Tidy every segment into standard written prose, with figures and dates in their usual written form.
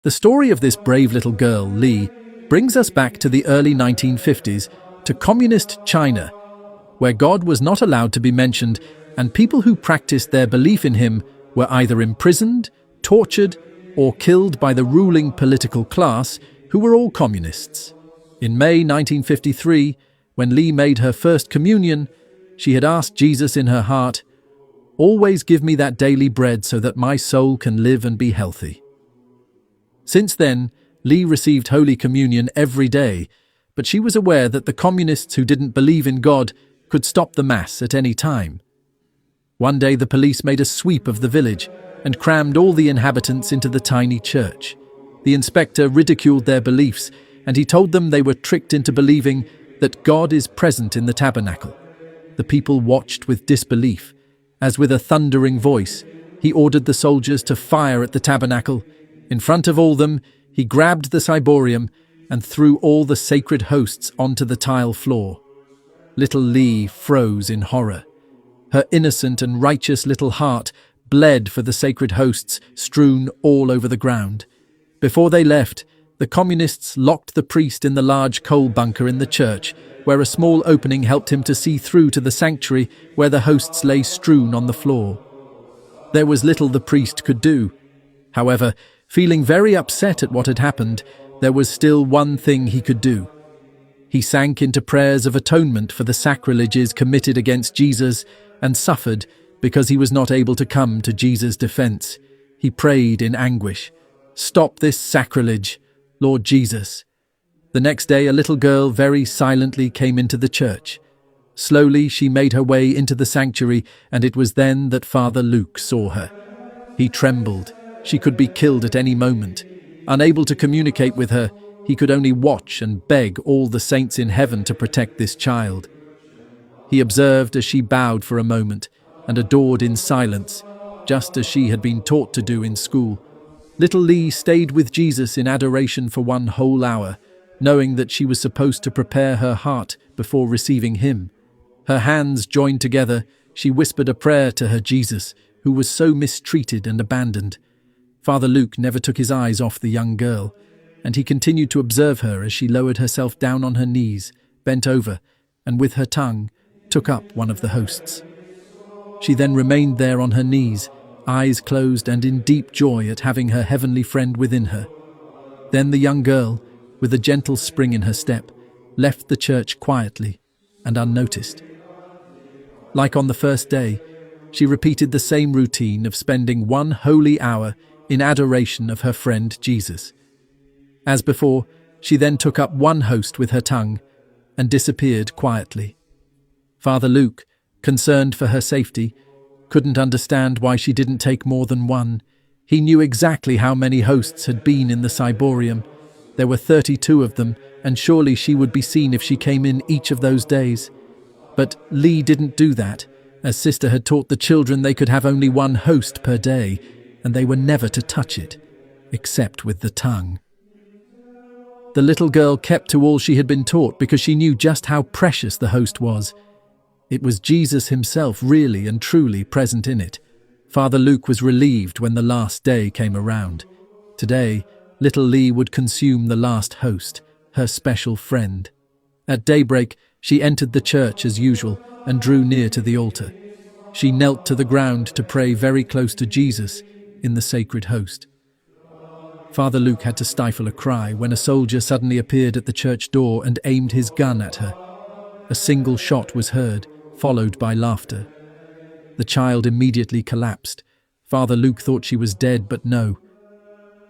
The story of this brave little girl, Li, brings us back to the early 1950s, to communist China, where God was not allowed to be mentioned, and people who practiced their belief in him were either imprisoned, tortured, or killed by the ruling political class, who were all communists. In May 1953, when Li made her first communion, she had asked Jesus in her heart, "Always give me that daily bread so that my soul can live and be healthy." Since then, Li received Holy Communion every day, but she was aware that the communists who didn't believe in God could stop the Mass at any time. One day the police made a sweep of the village and crammed all the inhabitants into the tiny church. The inspector ridiculed their beliefs, and he told them they were tricked into believing that God is present in the tabernacle. The people watched with disbelief, as with a thundering voice, he ordered the soldiers to fire at the tabernacle. In front of all them, he grabbed the ciborium and threw all the sacred hosts onto the tile floor. Little Li froze in horror. Her innocent and righteous little heart bled for the sacred hosts strewn all over the ground. Before they left, the communists locked the priest in the large coal bunker in the church, where a small opening helped him to see through to the sanctuary where the hosts lay strewn on the floor. There was little the priest could do. However, feeling very upset at what had happened, there was still one thing he could do. He sank into prayers of atonement for the sacrileges committed against Jesus and suffered because he was not able to come to Jesus' defense. He prayed in anguish, "Stop this sacrilege, Lord Jesus." The next day, a little girl very silently came into the church. Slowly, she made her way into the sanctuary, and it was then that Father Luke saw her. He trembled. She could be killed at any moment. Unable to communicate with her, he could only watch and beg all the saints in heaven to protect this child. He observed as she bowed for a moment and adored in silence, just as she had been taught to do in school. Little Li stayed with Jesus in adoration for 1 whole hour, knowing that she was supposed to prepare her heart before receiving him. Her hands joined together, she whispered a prayer to her Jesus, who was so mistreated and abandoned. Father Luke never took his eyes off the young girl, and he continued to observe her as she lowered herself down on her knees, bent over, and with her tongue took up one of the hosts. She then remained there on her knees, eyes closed and in deep joy at having her heavenly friend within her. Then the young girl, with a gentle spring in her step, left the church quietly and unnoticed. Like on the first day, she repeated the same routine of spending 1 holy hour in adoration of her friend Jesus. As before, she then took up 1 host with her tongue and disappeared quietly. Father Luke, concerned for her safety, couldn't understand why she didn't take more than 1. He knew exactly how many hosts had been in the ciborium. There were 32 of them, and surely she would be seen if she came in each of those days. But Li didn't do that, as Sister had taught the children they could have only 1 host per day, and they were never to touch it, except with the tongue. The little girl kept to all she had been taught because she knew just how precious the host was. It was Jesus himself really and truly present in it. Father Luke was relieved when the last day came around. Today, little Li would consume the last host, her special friend. At daybreak, she entered the church as usual and drew near to the altar. She knelt to the ground to pray very close to Jesus in the sacred host. Father Luke had to stifle a cry when a soldier suddenly appeared at the church door and aimed his gun at her. A single shot was heard, followed by laughter. The child immediately collapsed. Father Luke thought she was dead, but no.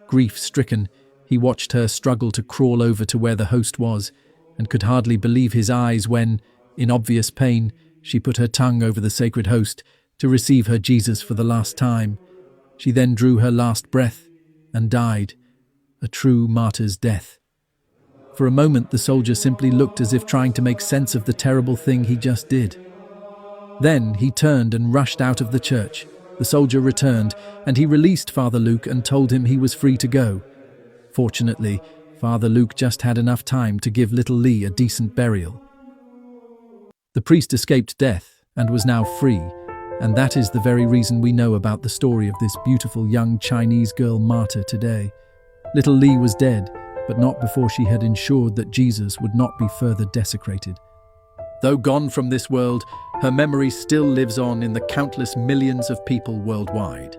Grief-stricken, he watched her struggle to crawl over to where the host was, and could hardly believe his eyes when, in obvious pain, she put her tongue over the sacred host to receive her Jesus for the last time. She then drew her last breath and died, a true martyr's death. For a moment, the soldier simply looked as if trying to make sense of the terrible thing he just did. Then he turned and rushed out of the church. The soldier returned, and he released Father Luke and told him he was free to go. Fortunately, Father Luke just had enough time to give little Li a decent burial. The priest escaped death and was now free, and that is the very reason we know about the story of this beautiful young Chinese girl martyr today. Little Lee was dead, but not before she had ensured that Jesus would not be further desecrated. Though gone from this world, her memory still lives on in the countless millions of people worldwide.